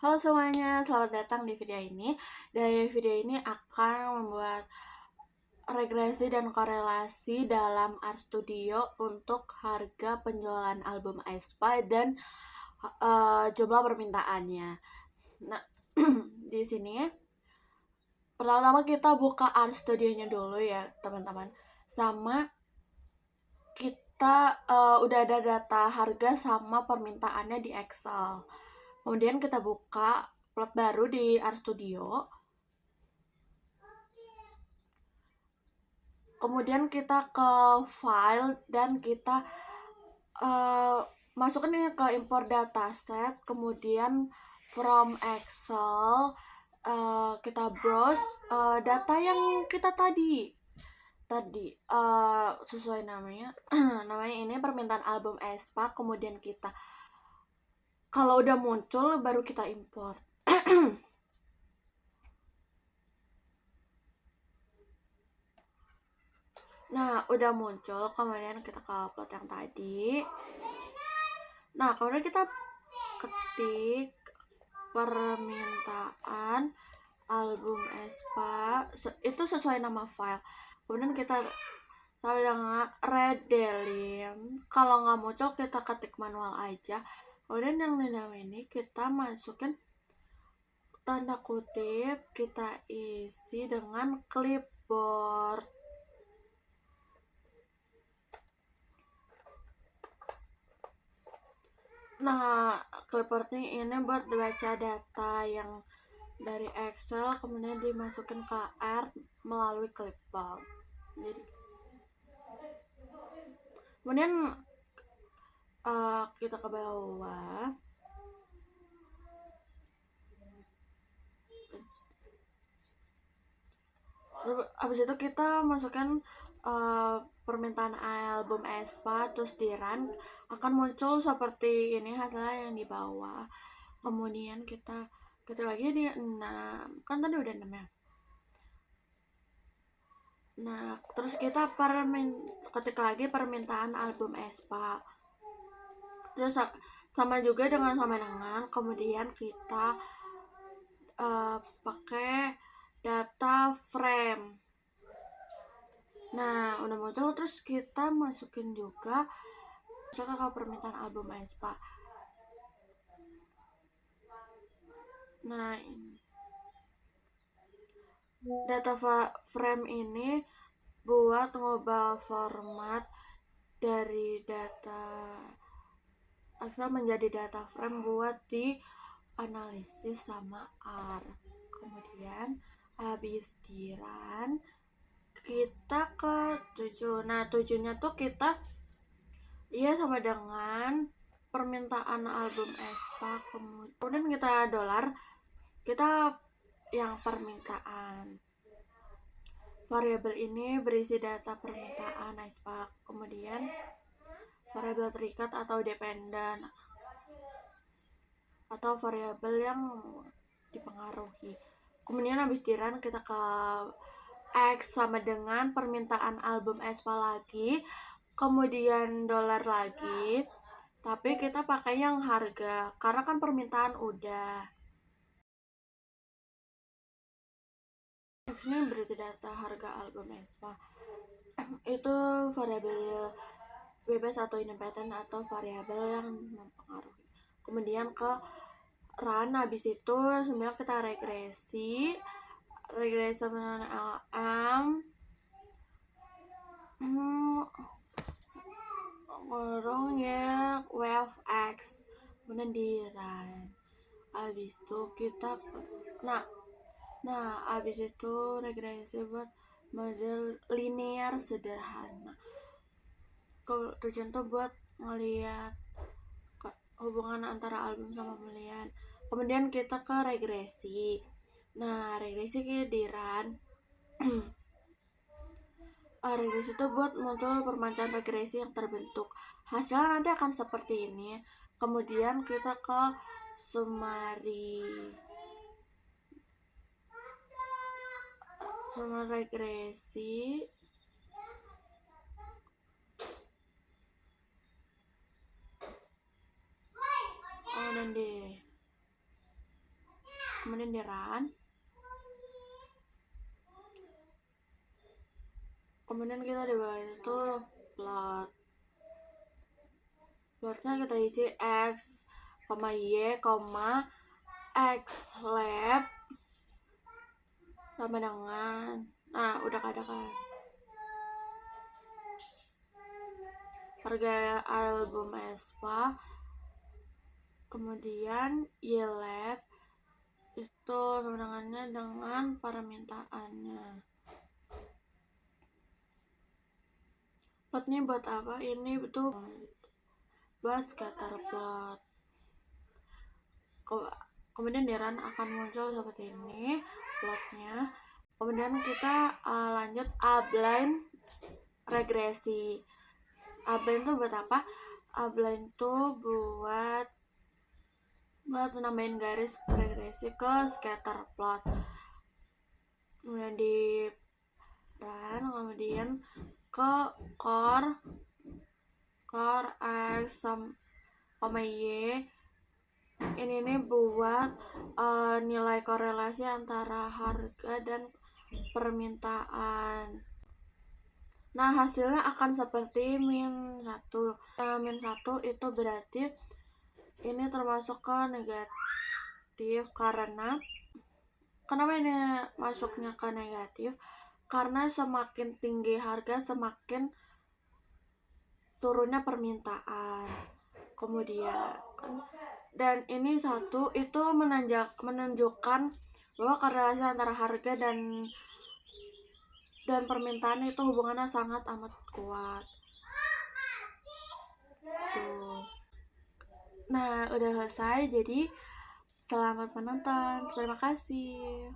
Halo semuanya, selamat datang di video ini. Dari video ini akan membuat regresi dan korelasi dalam RStudio untuk harga penjualan album aespa dan jumlah permintaannya. Nah, di sini pertama-tama kita buka RStudionya dulu ya, teman-teman. Sama kita udah ada data harga sama permintaannya di Excel. Kemudian kita buka plot baru di RStudio. Kemudian kita ke file dan kita masukin ini ke import dataset. Kemudian from Excel kita browse data yang kita tadi sesuai namanya. Namanya ini permintaan album aespa. Kemudian kita kalau udah muncul baru kita import. Nah, udah muncul, kemudian kita ke upload yang tadi. Nah, kemudian kita ketik permintaan album aespa, itu sesuai nama file. Kemudian kita tahu dengan redelim. Kalau nggak muncul, kita ketik manual aja. Kemudian yang di dalam ini kita masukin tanda kutip, kita isi dengan clipboard. Nah, clipboardnya ini buat baca data yang dari Excel kemudian dimasukin ke R melalui clipboard. Jadi, kemudian kita ke bawah. Habis itu kita masukkan permintaan album aespa, terus di run akan muncul seperti ini hasilnya yang di bawah. Kemudian kita ketik lagi di 6, kan tadi udah 6 ya. Nah, terus kita ketik lagi permintaan album aespa. Terus sama juga dengan kemudian kita pakai data frame. Nah, udah muncul, terus kita masukin juga ke permintaan album aespa. Nah, ini data frame ini buat ngubah format dari data Excel menjadi data frame buat di analisis sama R. Kemudian habis di run kita ke 7. Nah, 7-nya tuh kita sama dengan permintaan album aespa. Kemudian kita dolar, kita yang permintaan. Variabel ini berisi data permintaan aespa. Kemudian variabel terikat atau dependen, atau variabel yang dipengaruhi. Kemudian habis di run kita ke X sama dengan permintaan album aespa lagi, kemudian dolar lagi, tapi kita pakai yang harga karena kan permintaan udah. X ini berarti data harga album aespa. Itu variabel bebas atau independen atau variabel yang mempengaruhi. Kemudian ke run, habis itu sebenarnya kita regresi dengan LM ngorong ya wave X, kemudian di run. Habis itu kita habis itu regresi buat model linear sederhana. Tujuan tuh buat ngeliat hubungan antara album sama pembelian. Kemudian kita ke regresi. Nah, regresi kita di run. Regresi itu buat muncul permajaan regresi yang terbentuk. Hasilnya nanti akan seperti ini. Kemudian kita ke summary regresi. Dan kemudian di run, kemudian kita di bawah itu plotnya kita isi x, y, x lab sama dengan, nah udah ada kan harga album aespa, kemudian Y lab itu sama dengannya dengan permintaannya. Plotnya buat apa? Ini betul buat scatter plot. Kemudian di run akan muncul seperti ini plotnya. Kemudian kita lanjut upline regresi. Upline itu buat apa? Upline itu buat nambahin garis regresi ke scatter plot. Kemudian di run, kemudian ke core x, y. Ini buat nilai korelasi antara harga dan permintaan. Nah, hasilnya akan seperti -1. -1 itu berarti ini termasuk ke negatif. Karena kenapa ini masuknya ke negatif? Karena semakin tinggi harga semakin turunnya permintaan. Kemudian dan ini 1 itu menunjukkan bahwa korelasi antara harga dan permintaan itu hubungannya sangat amat kuat. Tuh. Nah, udah selesai. Jadi selamat menonton. Terima kasih.